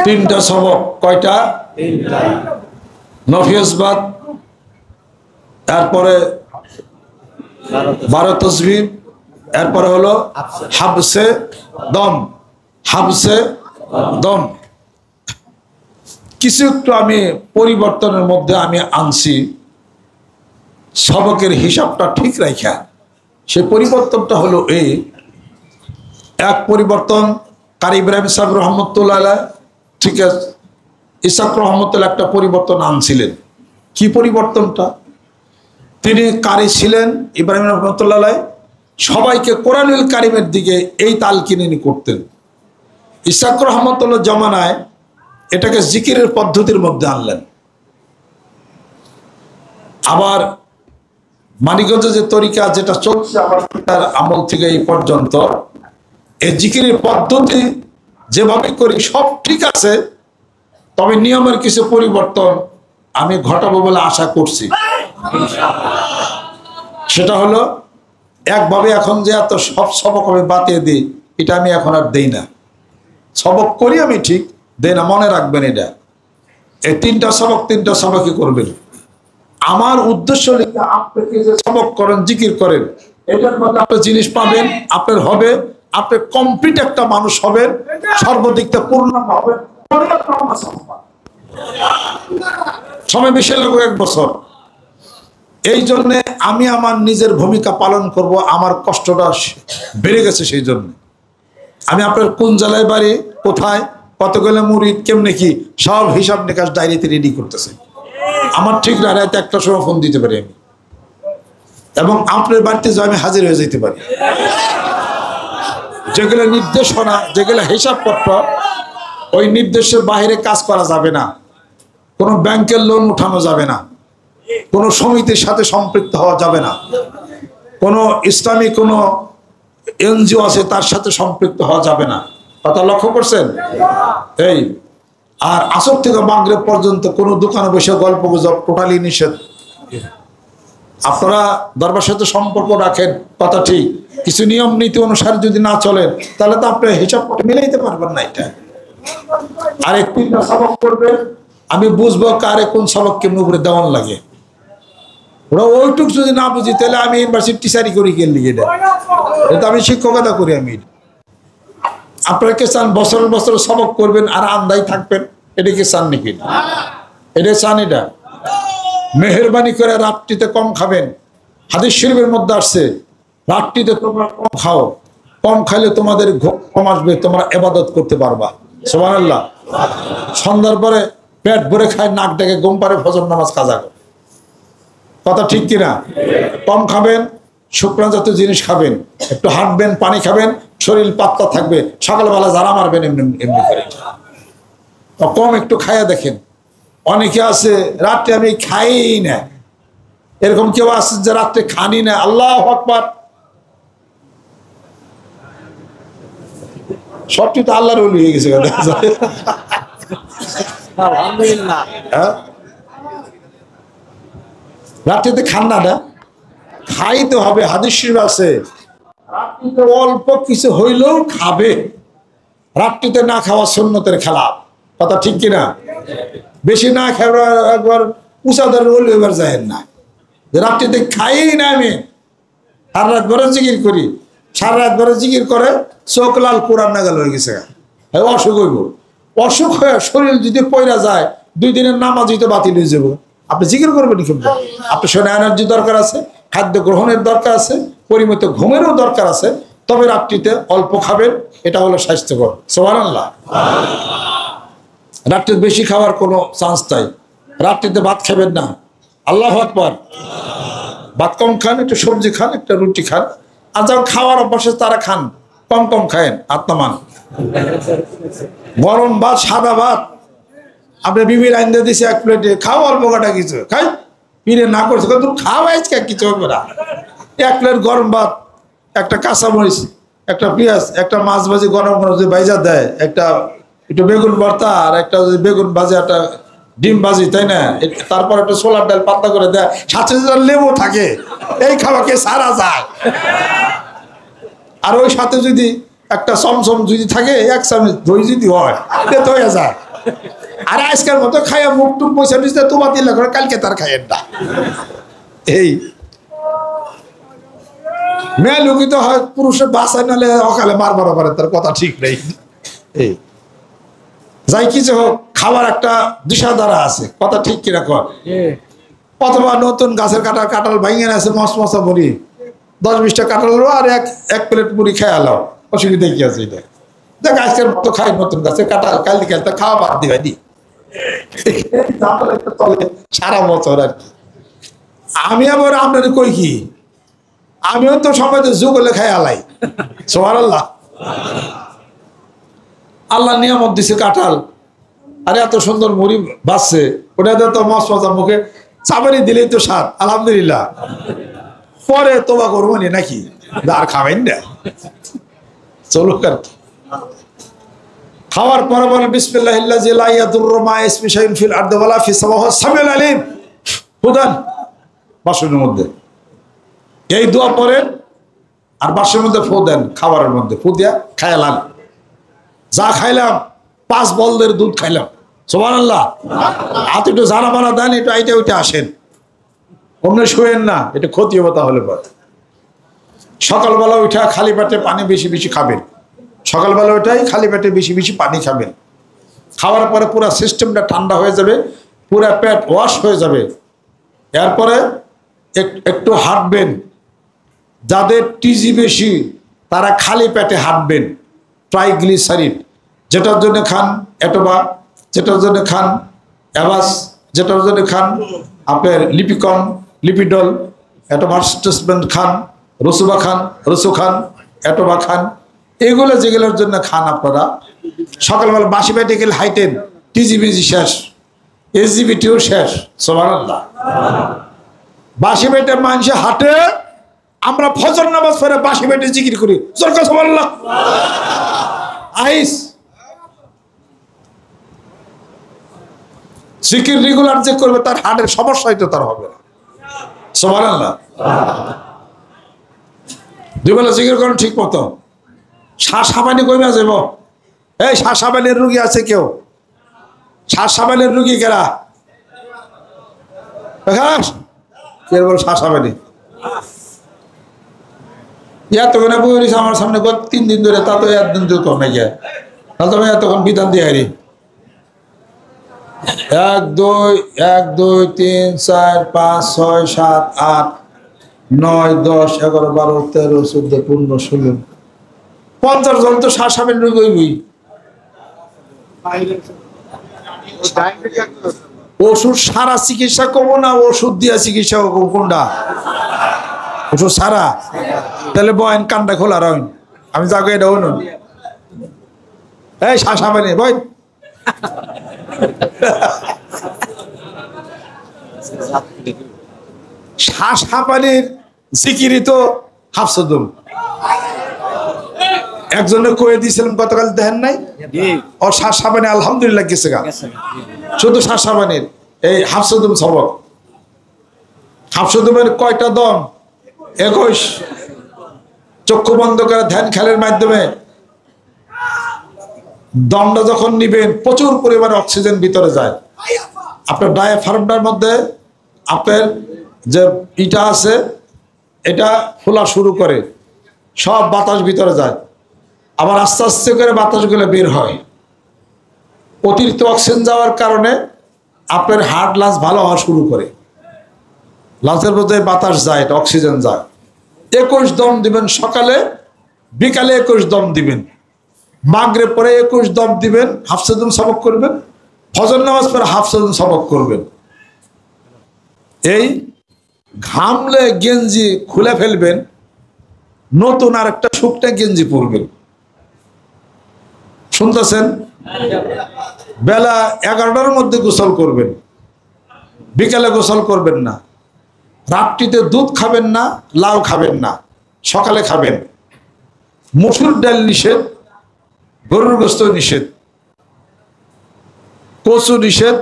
তিনটা সবক। কয়টা? নফিয়াসবাদ, তারপরে 12 তসবিহ, এরপরে হলো হাবসে দম। হাবসে দম কিছু একটু আমি পরিবর্তনের মধ্যে আমি আনছি সবকের হিসাবটা ঠিক রাখা। সেই পরিবর্তনটা হলো এই এক পরিবর্তন কারি ইব্রাহিম সাহেব রহমতুল্লাহ আলাইহ, ঠিক আছে, ইসাক রহমতুল্লাহ একটা পরিবর্তন আনছিলেন। কি পরিবর্তনটা? তিনি কারি ছিলেন ইব্রাহিম রহমতুল্লাহ আলাইহ, সবাইকে কোরআনুল কারিমের দিকে এই তালকিনি করতেন। ইসাক রহমতুল্লাহ জমানায় এটাকে জিকিরের পদ্ধতির মধ্যে আনলেন। আবার মানিকগঞ্জে যে তরিকা যেটা চলছে আমার পিতার আমল থেকে এই পর্যন্ত, এই জিকিরের পদ্ধতি যেভাবে করি সব ঠিক আছে, তবে নিয়মের কিছু পরিবর্তন আমি ঘটাবো বলে আশা করছি। সেটা হলো একভাবে এখন যে এত সব সবক আমি বাতিয়ে দিই, এটা আমি এখন আর দেই না। সবক করি আমি ঠিক, দেই না, মনে রাখবেন এটা। এই তিনটা সবকই করবেন। আমার উদ্দেশ্য লিখে আপনাকে যে সবক করেন, জিকির করেন, এটার মধ্যে আপনার জিনিস পাবেন, আপনার হবে, আপনি কমপ্লিট একটা মানুষ হবেন, সর্বদিক থেকে পূর্ণ হবেন। সময় বেশি লাগবে 1 বছর। এই জন্যে আমি আমার নিজের ভূমিকা পালন করব। আমার কষ্টটা বেড়ে গেছে, সেই জন্য আমি আপনার কোন জেলায় বাড়ি, কোথায়, কতগুলো মুরিদ, কেমনে কি, সব হিসাব নিকাশ ডায়েরিতে রেডি করতেছে। আমার ঠিক না, রাতে 1টার সময় ফোন দিতে পারি আমি, এবং আপনার বাড়িতে যে আমি হাজির হয়ে যেতে পারি। যেগুলো নির্দেশনা, যেগুলো হিসাবপত্র, ওই নির্দেশের বাইরে কাজ করা যাবে না। কোনো ব্যাংকের লোন উঠানো যাবে না, কোনো সমিতির সাথে সম্পৃক্ত হওয়া যাবে না, কোনো ইসলামী কোনো এনজিও আছে তার সাথে সম্পৃক্ত হওয়া যাবে না। কথা লক্ষ্য করছেন? এই আর আসর থেকে মাগরিব পর্যন্ত কোনো দোকানে বসে গল্প গুজব টোটালি নিষেধ। আপনারা দরবার সাথে সম্পর্ক রাখেন, কথা ঠিক, কিছু নিয়ম নীতি অনুসারে যদি না চলেন তাহলে তো আপনি হিসাব করে মিলাইতে পারবেন না। এটা আর তিনটা সবক করবেন, আমি বুঝবো কারে কোন সবক কেমন উপরে দেওয়ান লাগে। ওরা ওইটুক যদি না বুঝি তাহলে আমি ইউনিভার্সিটি টিচারই করি, গেলি এটা আমি শিক্ষকতা করি। আমি আপনাকে চান বছর বছর সবক করবেন আর আন্দাই থাকবেন, এটা কি চান নাকি? এটা চান? এটা মেহরবানি করে রাত্রিতে কম খাবেন। হাদিস শরীফের মধ্যে আসছে রাত্রিতে তোমরা কম খাও, কম খাইলে তোমাদের কম আসবে, তোমরা ইবাদত করতে পারবা। সুবহানাল্লাহ। সন্ধ্যার পরে পেট ভরে খায়, নাক ডেকে ঘুম পারে, ফজর নামাজ কাজা করে। কথা ঠিক কিনা? কম খাবেন, শুকনো জাতীয় জিনিস খাবেন, একটু হাঁটবেন, পানি খাবেন, শরীর পাতলা থাকবে, সকালবেলা যারা মারবেন এমনি এমনি করে। কম একটু খাইয়া দেখেন। অনেকে আছে রাত্রে আমি খাই না, এরকম কেউ আছে যে রাত্রে খানি না। আল্লাহু আকবার। সবটি তো আল্লাহর ওলি হয়ে গেছে। আলহামদুলিল্লাহ। রাত্রিতে খান না, খাইতে হবে। হাদিস শরীফ আছে রাত্রিতে অল্প কিছু হইলেও খাবে। রাত্রিতে না খাওয়া সুন্নতের খেলাফ। কথা ঠিক কিনা? বেশি না খাওয়া একবার উঁচাদার ওলি এবার যায় না। রাত্রিতে খাই না আমি, সারা রাত ভরে জিকির করি, সারা রাত ভরে জিকির করে চোখ লাল, কোরআন নাগাল হয়ে গেছে। অসুখ হইব, অসুখ হয়ে শরীর যদি পয়রা যায় 2 দিনের নামাজ হইতে বাতিল হয়ে যাব। আপনি জিকির করবেন কিন্তু আপনার শরীরে এনার্জি দরকার আছে, খাদ্য গ্রহণের দরকার আছে, পরিমিত ঘুমেরও দরকার আছে। তবে রাত্রিতে অল্প খাবেন, এটা হলো স্বাস্থ্যকর। সুবহানাল্লাহ। রাত্রিতে বেশি খাওয়ার কোনো চান্স নাই। রাত্রিতে ভাত খাবেন না। আল্লাহু আকবার। ভাত কম খান, একটু সবজি খান, একটা রুটি খান। আর যারা খাওয়ার অভ্যাসে তারা খান, কম কম খায়েন। আত্মান গরম ভাত, সাদা ভাত আপনি বিবির আইন্দা দিছে 1 প্লেটে, খাও অল্প কাটা কিছু খাই, পিড়ে না করছে কিন্তু খাওয়া কিছু হবে না। 1 প্লেট গরম ভাত, একটা কাঁচামরিচ, একটা পেঁয়াজ, একটা মাছ ভাজি গরম গরম যে ভাইজা দেয়, একটা একটু বেগুন ভর্তা, আর একটা বেগুন ভাজি, একটা ডিম ভাজি, তাই না? তারপর একটা ছোলার ডাল পাতলা করে দেয়, সাথে লেবু থাকে। এই খাওয়াকে সারা যায়। আর ওই সাথে যদি একটা চমচম যদি থাকে, 1 চামচ দই যদি হয়, এটা হয়ে যায়। আর আজকের মতো খাইয়া মুখ টুক পয়সা নিচ্ছে তোমার দিলে করে কালকে তার খাইয়েন না। এই মেয়ে লুকিত হয় পুরুষের বাসায় নালে অকালে মারবার পারে, তার কথা ঠিক নেই। এই যাই কিছু হোক, খাবার একটা দিশাধারা আছে, কথা ঠিক কিনা কর। অথবা নতুন গাছের কাঁঠাল ভাঙিয়ে আছে মশ মশা মুড়ি, 10-20টা কাঁঠাল আর এক প্লেট মুড়ি খেয়ে আলাও, অসুবিধা কি আছে? এটা দেখ আজকের মতো খাই নতুন গাছের কাঁঠাল, কাল দিকে খাওয়া বাদ দিবাই সারা বছর আর কি। আমি আবার আপনার কই কি, আমিও তো সময় যুগ হলে খাই আলাই। সুবহানাল্লাহ। আল্লাহ নিয়ামত দিছে কাঁঠাল, আরে এত সুন্দর মুড়ি বাঁচছে, ওটাতে তো মশ মজা, মুখে চাবানি দিলেই তো স্বাদ, আলহামদুলিল্লাহ। পরে তোবা করবো নি নাকি, আর খাবেন না, চলুক আর কি। খাওয়ার পরে বলে বিসমিল্লাহিল্লাযী লা ইয়াদুররু মা ইসমিহি শাইউন ফিল আরদি ওয়ালা ফিস সামাওয়াতি ওয়াস সামিউল আলীম। ফুদান বাসনের মধ্যে এই দোয়া পড়েন, আর বাসনের মধ্যে ফু দেন, খাবারের মধ্যে ফু দিয়া খাইলাম। যা খাইলাম 5 বলদের দুধ খাইলাম। সুবহানাল্লাহ। হাতে একটু জানা বানা দেন, একটু আইটা ওইটা আসেন, অমনে শুয়েন না, এটা ক্ষতি হবে তাহলে। পর সকালবেলা উঠা খালি পেটে পানি বেশি বেশি খাবেন। সকালবেলা ওইটাই খালি পেটে বেশি বেশি পানি খাবেন। খাওয়ার পরে পুরো সিস্টেমটা ঠান্ডা হয়ে যাবে, পুরো পেট ওয়াশ হয়ে যাবে। এরপরে একটু হাঁটবেন। যাদের টিজি বেশি তারা খালি পেটে হাঁটবেন। ট্রাইগ্লিসারিড যেটার জন্য খান এটোবা, যেটার জন্য খান অ্যাভাস, যেটার জন্য খান আপনার লিপিকন, লিপিডল, অ্যাটোভার্সমেন্ট খান, রসুবা খান, রসু খান, অ্যাটোবা খান, এগুলো যেগুলোর জন্য খান আপনারা। সকালবেলা বাসি পেটে গেলে হাইটেন, টিজিবিজি শেষ, এসজিবিটিও শেষ। সুবহানাল্লাহ। বাসি পেটে মানুষে হাঁটে, আমরা ফজর নামাজ পড়ে বাসি পেটে জিকির করি, সরকার সুবহানাল্লাহ। আইস জিকির রেগুলার যে করবে তার হার্টের সমস্যাই তো তার হবে না। সুবহানাল্লাহ। দুবেলা জিকির করেন ঠিক মতো। শ্বাস হাঁপানি কমে যাব। এই শ্বাস হাঁপানির রুগী আছে কেউ? শ্বাস হাঁপানির রুগী কেরা? শ্বাস হাঁপানি এতক্ষণে বই রয়েছে আমার সামনে 3 দিন ধরে, তা তো 1 দিন ধরে কমে গিয়ে, তাহলে তুমি এতক্ষণ বিধান দিয়ে হারি 1 2 1 2 3 4 5 6 7 8 9 10 11 12 13 14 15 16 50 জন তো শ্বাস হাঁপানি রোগী হইবই। ওষুধ সারা চিকিৎসা করবো না ওষুধ দিয়া চিকিৎসা করবো, কোনটা? ওষুধ সারা। তাহলে বয়েন কান্ডা খোলা রইন, আমি যাবো এটা হইন। এই শ্বাস হাঁপানি বই শ্বাস হাঁপানির জিকিরই তো হাফসুদুম। একজনে কয়ে দিয়েছিলাম গতকাল, দেখেন নাই? ওর শ্বাস হাঁপানি আলহামদুলিল্লাহ গেছে গা। শুধু শ্বাস হাঁপানির এই হাফসুদুম সবক। হাফসুদুমের কয়টা দম? 21। চক্ষু বন্ধ করে ধ্যান খেলের মাধ্যমে দমটা যখন নিবেন প্রচুর পরিমাণে অক্সিজেন ভিতরে যায়। আপনার ডায়াফ্রামটার মধ্যে আপনার যে ইটা আছে এটা খোলা শুরু করে, সব বাতাস ভিতরে যায়, আবার আস্তে আস্তে করে বাতাসগুলো বের হয়। অতিরিক্ত অক্সিজেন যাওয়ার কারণে আপনার হার্ট লাঞ্চ ভালো হওয়া শুরু করে। লাঞ্চের মধ্যে বাতাস যায়, অক্সিজেন যায়। 21 দম দিবেন সকালে, বিকালে 21 দম দিবেন, মাগরিব পরে 21 দম দিবেন, হাফসুদুম সবক করবেন, ফজর নামাজ পরে হাফসুদুম সবক করবেন। এই ঘামলে গেঞ্জি খুলে ফেলবেন, নতুন আর একটা শুকনা গেঞ্জি পরবেন। শুনতেছেন? বেলা 11টার মধ্যে গোসল করবেন, বিকালে গোসল করবেন না। রাত্রিতে দুধ খাবেন না, লাউ খাবেন না, সকালে খাবেন। মসুর ডাল নিষেধ, গরুর গোশত নিষেধ, কচু নিষেধ,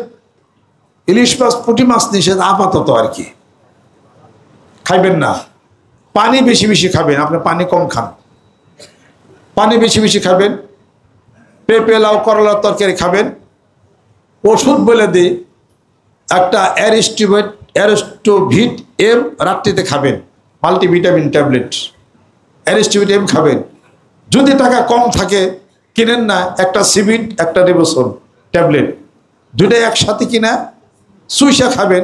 ইলিশ মাছ পুঁটি মাছ নিষেধ আপাতত আর কি, খাইবেন না। পানি বেশি বেশি খাবেন, আপনি পানি কম খান, পানি বেশি বেশি খাবেন। পেঁপে লাউ করলার তরকারি খাবেন, ওষুধ বলে দিই, একটা অ্যারিস্টোভিট এম রাত্রিতে খাবেন, মাল্টিভিটামিন ট্যাবলেট অ্যারিস্টোভিট এম খাবেন। যদি টাকা কম থাকে কিনেন না, একটা সিভিট একটা রিবোসোল ট্যাবলেট, দুটাই একসাথে কিনা সুইসা খাবেন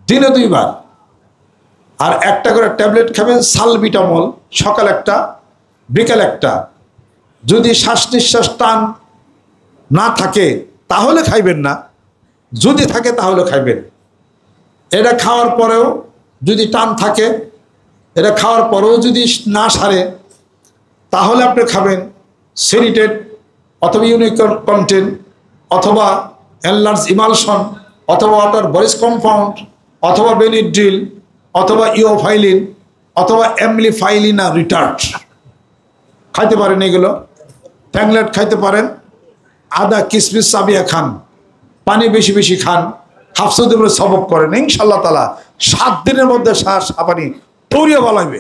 দিনে 2 বার। আর একটা করে ট্যাবলেট খাবেন সালবিটামল, সকাল একটা বিকাল একটা। যদি শ্বাস নিঃশ্বাস টান না থাকে তাহলে খাইবেন না, যদি থাকে তাহলে খাইবেন। এটা খাওয়ার পরেও যদি টান থাকে, এটা খাওয়ার পরেও যদি না সারে, তাহলে আপনি খাবেন সেরিটেড অথবা ইউনিক কন্টেন্ট অথবা এনলার্জ ইমালশন অথবা ওয়াটার বরিস কম্পাউন্ড অথবা বেনিড্রিল অথবা ইওফাইলিন অথবা অ্যামলিফাইলিনা রিটার্ড খাইতে পারেন। এগুলো ট্যাংলেট খাইতে পারেন। আদা কিসমিস চাবিয়া খান, পানি বেশি বেশি খান, হাফসুদের সবক করেন, ইনশাআল্লাহ তাআলা 7 দিনের মধ্যে পানি তৈরিয়ে বলাইবে।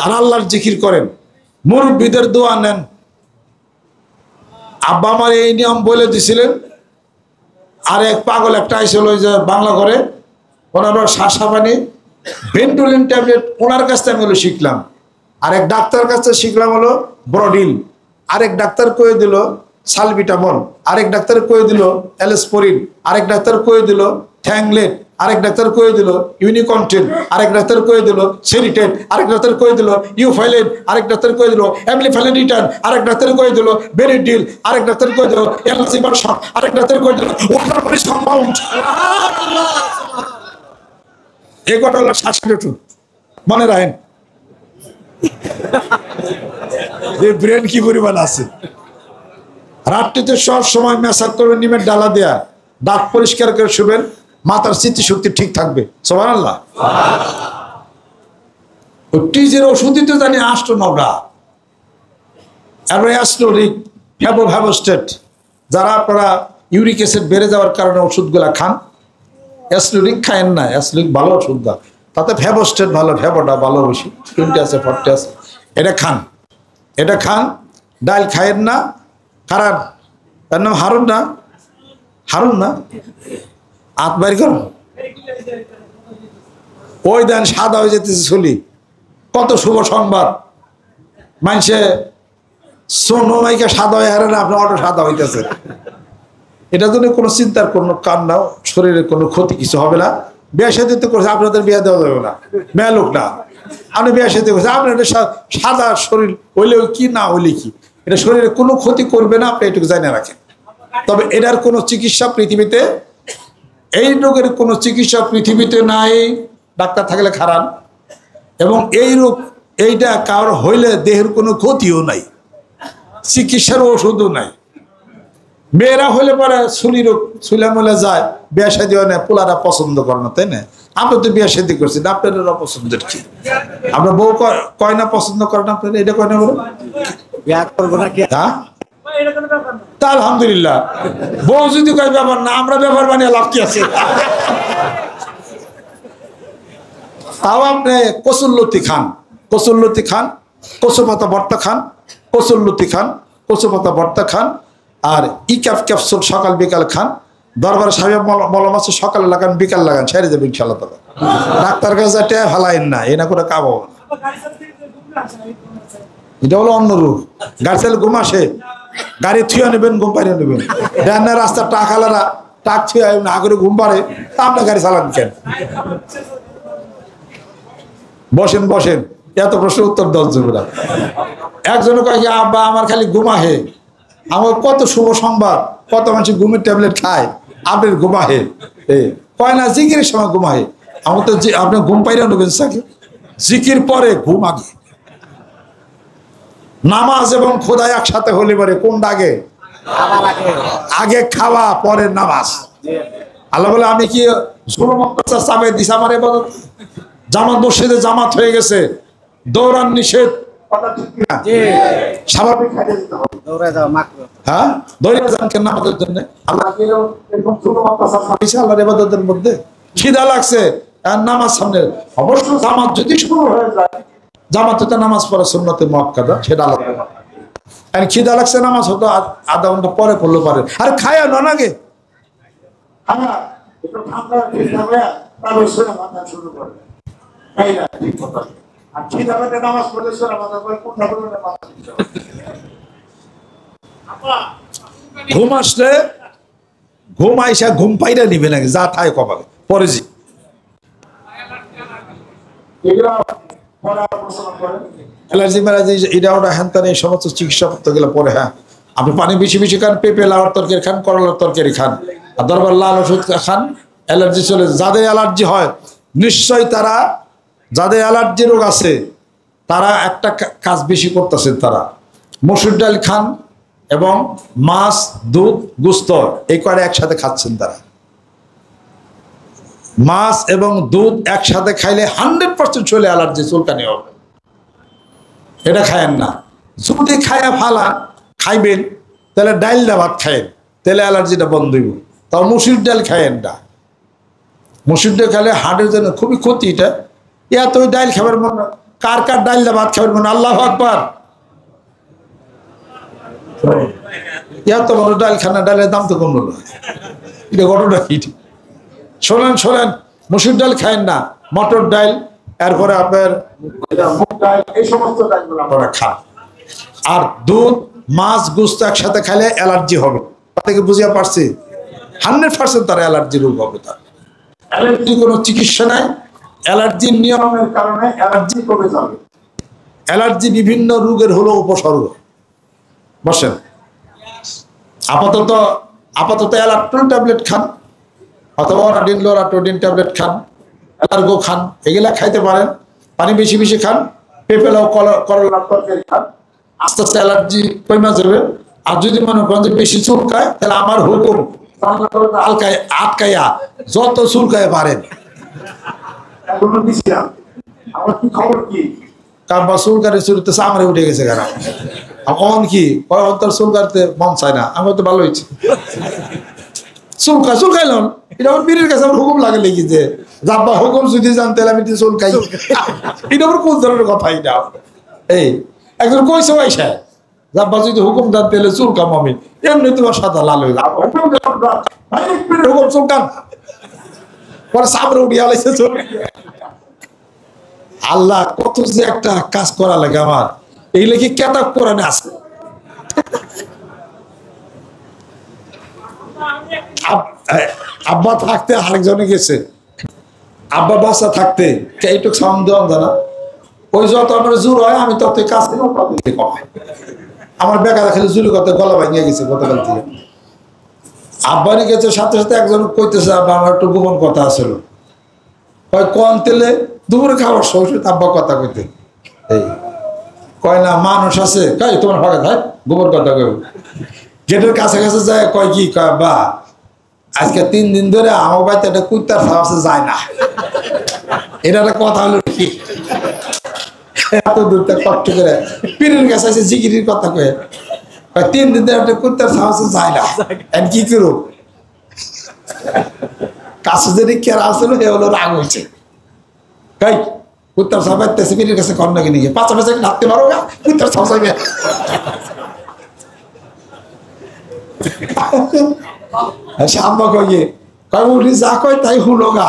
আর আল্লাহর জিকির করেন, মুরব্বীদের দোয়া নেন। আব্বা আমার এই নিয়ম বলে দিছিলেন। আর এক পাগল একটা আইসল ওই যে বাংলা করে, ওনার পানি ভেন্টুলিন ট্যাবলেট ওনার কাছ থেকে আমি হলো শিখলাম। আরেক ডাক্তার কাছ থেকে শিখলাম হলো ব্রডিল, আরেক ডাক্তার কয়ে দিল সালবিটামল, আরেক ডাক্তার কয়ে দিল অ্যালেসপোরিন, আরেক ডাক্তার কয়ে দিল থ্যাংলেট, আরেক ডাক্তার কয়ে দিল ইউনিকন্টেন, আরেক ডাক্তার কয়ে দিল সেরিটেড, আরেক ডাক্তার কয়ে দিল ইউফাইলেন, আরেক ডাক্তার কয়ে দিল অ্যামলিফাইলিন রিটার্ন, আরেক ডাক্তার কয়ে দিল বেনিডিল, আরেক ডাক্তার কয়ে দিল এলসিমারশন, আরেক ডাক্তার কয়ে দিল ওয়াটার বরিস কম্পাউন্ড। এই কথা হলো শ্বাসের ওষুধ, মনে রাখেন। যে ব্রেন কি পরিমাণ আছে। রাত্রিতে সব সময় মেসাজ করবেন নিমের ডালা দেয়া, দাঁত পরিষ্কার করে শুবেন, মাথার স্মৃতিশক্তি ঠিক থাকবে। সুবহানাল্লাহ। ওই টিজের ওষুধই তো জানি 8-9টা। অ্যাস্টোরিক, ফ্যাবোস্টেট, যারা আপনারা ইউরিক অ্যাসিড বেড়ে যাওয়ার কারণে ওষুধগুলা খান, অ্যাস্টোরিক খায়েন না, অ্যাস্টোরিক ভালো ওষুধ না, তাতে ফ্যাবোস্টেট ভালো, ফ্যাবোটা ভালো বেশি, 20 আছে 40 আছে, এটা খান, এটা খান। ডাল খায়েন না। কারণ তার নাম হারুন না, হারুন না, হাত বাইর করুন। ওই দেন সাদা হয়ে যেতেছে চুলি, কত শুভ সংবাদ। মানুষে সোনো মাইকে সাদা হয়ে হারে না, আপনার অটো সাদা হইতেছে। এটার জন্য কোনো চিন্তার কোনো কান্না, শরীরের কোনো ক্ষতি কিছু হবে না। বিয়ে সাথে করছে, আপনাদের বিয়ে দেওয়া যাবে না, মেয়ে লোক না, আপনি বিয়ে সাথে করছে, আপনার সাদা শরীর হইলে কি না হইলে কি, এটা শরীরে কোনো ক্ষতি করবে না, আপনি এটুকু জানিয়ে রাখেন। তবে এটার কোনো চিকিৎসা পৃথিবীতে, এই রোগের কোনো চিকিৎসা পৃথিবীতে নাই, ডাক্তার থাকলে খারাপ। এবং এই রোগ এইটা কারোর হইলে দেহের কোনো ক্ষতিও নাই, চিকিৎসার ওষুধও নাই। মেয়েরা হইলে পরে চুলি রোগ চুলামুলা যায়, বিয়ে শাদী হয় না, পোলারা পছন্দ করে না, তাই না? আপনি তো বিয়ে শাদী করছেন, আপনাদের অপছন্দের কি? আপনার বউ কয় না পছন্দ করেন, আপনারা এটা কয় না বলেন? তা আলহামদুলিল্লাহ, বউ যদি কয় ব্যাপার না, আমরা ব্যাপার বানিয়ে লাভ কি আছে? তাও আপনি কচুরলতি খান, কচুরলতি খান, কচু পাতা ভর্তা খান, কচুরলতি খান, কচু পাতা ভর্তা খান, আর ইকাপ ক্যাপসুল সকাল বিকাল খান। দরবারে সাহেব মলম আছে, সকালে লাগান বিকাল লাগান, ছেড়ে যাবে ইনশাআল্লাহ তাআলা। ডাক্তার কাছে হালাইন না, এ না করে কাবো। এটা হলো অন্য রোগ। গাড়ি চালে ঘুম আসে, গাড়ি থুয়ে নেবেন, ঘুম পাড়িয়ে নেবেন। ডান্নার রাস্তার টাক আলারা টাক থুয়ে না করে ঘুম পাড়ে, তা আপনার গাড়ি চালান কেন? বসেন বসেন, এত প্রশ্ন উত্তর 10 জন। একজনে কয় কি, আব্বা আমার খালি ঘুমাহে। আমার কত শুভ সংবাদ, কত মানুষ ঘুমের ট্যাবলেট খায়, আপনার ঘুমাহে। কয় না জিকিরের সময় ঘুমাহে। আমার তো আপনি ঘুম পাইরা নেবেন সাকে, জিকির পরে ঘুম আগে। নামাজ এবং খোদা একসাথে হলে পরে কোনটা আগে? আগে খাওয়া পরে নামাজ। আল্লাহ বলে, আমি কি আমার জামাত মসজিদে জামাত হয়ে গেছে, দৌড়ান নিষেধ, স্বাভাবিক আল্লাহর মধ্যে খিদা লাগছে, নামাজ সামনে। অবশ্য জামাত যদি শুরু হয়ে যায়, জামাতে নামাজ পড়া সুন্নতে মুআক্কাদা, সেটা আলাদা। আর খিদা লাগছে নামাজ হতো আধা ঘন্টা পরে পড়লে পারে, আর খায় না গে ঘুম আসলে ঘুম আইসা ঘুম পাইরা নিবে নাকি যা থায় কপালে পরে জি অ্যালার্জি ম্যালার্জি এটা ওটা হ্যান ত্যান এই সমস্ত চিকিৎসা করতে গেলে পরে। হ্যাঁ, আপনি পানি বেশি বেশি খান, পেঁপে লাউর তরকারি খান, করলার তরকারি খান, আর দরবার লাল ওষুধ খান, অ্যালার্জি চলে। যাদের অ্যালার্জি হয় নিশ্চয়ই তারা, যাদের অ্যালার্জি রোগ আছে তারা একটা কাজ বেশি করতেছেন, তারা মসুর ডাল খান এবং মাছ, দুধ, গোস্ত এই কয়টা একসাথে খাচ্ছেন। তারা মাছ এবং দুধ একসাথে খাইলে 100% চলে অ্যালার্জি চুলকানি হবে। এটা খায়েন না। যদি খায়া ফালা খাইবেন তাহলে ডাইল দা ভাত খায়েন, তাহলে অ্যালার্জিটা বন্ধ হইব। তাও মসুর ডাল খায়েন না। মসুর ডাল খাইলে হার্টের জন্য খুবই ক্ষতি। এটা এত ওই ডাইল খাবার মন, কার কার ডাইল দা ভাত খাবার মন? আল্লাহু আকবার। এত বড় ডাল খানা, ডালের দাম তো কমলো না। এটা ঘটনা কি? শোনেন শোনেন, মসুর ডাল খায়েন না, মটর ডাল, এরপরে আপনার মুগ ডাল, এই সমস্ত ডালগুলো আপনারা খান। আর দুধ, মাছ, গোস্ত একসাথে খাইলে অ্যালার্জি হবে। তাদেরকে বুঝিয়ে পারছি 100% তার অ্যালার্জি রোগ হবে। তার অ্যালার্জি কোনো চিকিৎসা নাই। অ্যালার্জির নিয়মের কারণে অ্যালার্জি কমে যাবে। অ্যালার্জি বিভিন্ন রোগের হলো উপসর্গ। বসেন, আপাতত অ্যালার্ট্রন ট্যাবলেট খান, অথবা অরাডিন লোরাটোডিন ট্যাবলেট খান, অ্যালার্গো খান, এগুলা খাইতে পারেন। পানি বেশি বেশি খান, পেঁপে লাউ করলার তরকারি খান, আস্তে আস্তে অ্যালার্জি কমে যাবে। আর যদি মনে করেন যে বেশি চুলকায়, তাহলে আমার হুকুম আটকাইয়া যত চুলকায় পারেন। কারণ চুলকারে চুরিতে চামড়ে উঠে গেছে, কেন অন কি অন্তর চুলকাতে মন চায় না। আমি তো ভালো হয়েছি চুলকাইলাম, এটা আমার পীরের কাছে আমার হুকুম লাগে লেগে যে যাব্বা হুকুম যদি জানতে আমি চুলকাই। এটা আমার কোন ধরনের কথা? এটা এই একজন কইছে পয়সা যাব্বা যদি হুকুম জানতে এলে চুলকাম আমি, এমনি তোমার সাদা লাল হয়ে যাবো। হুকুম চুলকান, পরে সামনে উঠিয়ে আলাইছে। আল্লাহ কত যে একটা কাজ করা লাগে আমার, এই লেগে কেতাব কোরআনে আছে। আব্বা থাকতে আরেকজনে গেছে, আব্বা বাচ্চা থাকতে এইটুক সাউন্ড দেওয়া জানা, ওই যত আমার জোর হয় আমি তত কাজ কমাই। আমার বেকা খালি জুলি করতে গলা ভাঙিয়ে গেছে গতকাল থেকে। আব্বানি গেছে, সাথে সাথে একজন কইতেছে আব্বা আমার একটু গোপন কথা আছিল। কন তেলে দুপুরে খাবার সময় আব্বা কথা কইতে, এই কয় না মানুষ আছে, কয় তোমার ফাঁকা থাক গোপন কথা কই। গেটের কাছে কাছে যায়, কয় কি কয় বা আজকে 3 দিন ধরে আমার বাড়িতে একটা কুত্তার সাহসে যায় না। এটা একটা কথা হলো কি? এত দূর কষ্ট করে পীরের কাছে আছে জিকিরির কথা কয়ে 3 দিন ধরে একটা কুত্তার সাহসে যায় না। কি করো কাছে যদি কেরা আসলো এ হলো রাগ হয়েছে। কাই কুত্তার সাহসে পীরের কাছে কর নাকি নিয়ে পাঁচা পাঁচা নাচতে পারো গা কুত্তার সাহস হবে। আব্বা কয়ে কয় উঠি যা কয় তাই হুলো গা।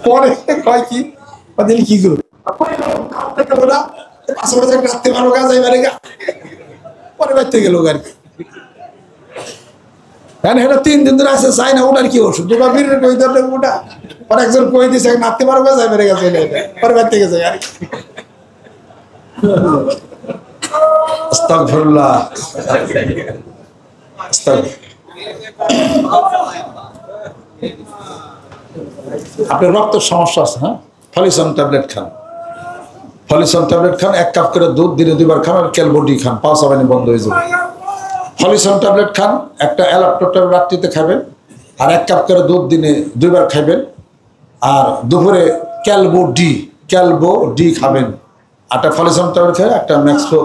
পরে কয় কি কি করো রাখতে পারো গা যাইবারে গা। পরে বাড়তে গেল আর কি। এটা 3 দিন ধরে আছে চাই না, ওটার কি ওষুধ দুটা বীরের কই ধরলে ওটা পরে একজন কই দিছে নাচতে পারো গা যাইবারে গা চলে পরে বাড়তে গেছে আর কি। আস্তাগফিরুল্লাহ। আপনার রক্তের সমস্যা আছে, হ্যাঁ, ফলিসন ট্যাবলেট খান। ফলিসন ট্যাবলেট খান, 1 কাপ করে দুধ দিনে 2 বার খান, আর ক্যালবডি খান, পাঁচ সাবানি বন্ধ হয়ে যাবে। ফলিসন ট্যাবলেট খান, একটা অ্যালাপ্টো ট্যাবলেট রাত্রিতে খাবেন, আর 1 কাপ করে দুধ দিনে 2 বার খাবেন, আর দুপুরে ক্যালবো ডি খাবেন। একটা ফলিসন ট্যাবলেট খাবেন, একটা ম্যাক্সপো,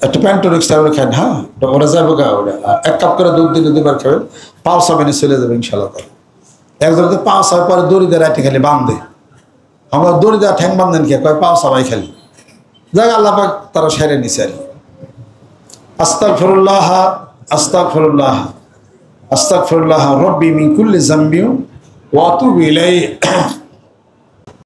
একটা প্যান্টোরিক্স ট্যাবলেট খান। হ্যাঁ, ওরা যাবো গা। ওরা 1 কাপ করে দুধ দিনে 2 বার খাবেন, পাঁচ সাবানি চলে যাবে ইনশাল্লাহ। একজন তো পাঁচ হয় পরে দড়ি দিয়ে রাইটে খালি বাঁধে। আমরা দড়ি দেওয়া ঠ্যাং বাঁধেন কে? কয় পাও সবাই খালি যাক আল্লাহ পাক তারা সেরে নিছে আর কি। আস্তাগফিরুল্লাহ আস্তাগফিরুল্লাহ আস্তাগফিরুল্লাহ রব্বি মিন কুল্লি যামবি ওয়া আতুবু ইলাইহি।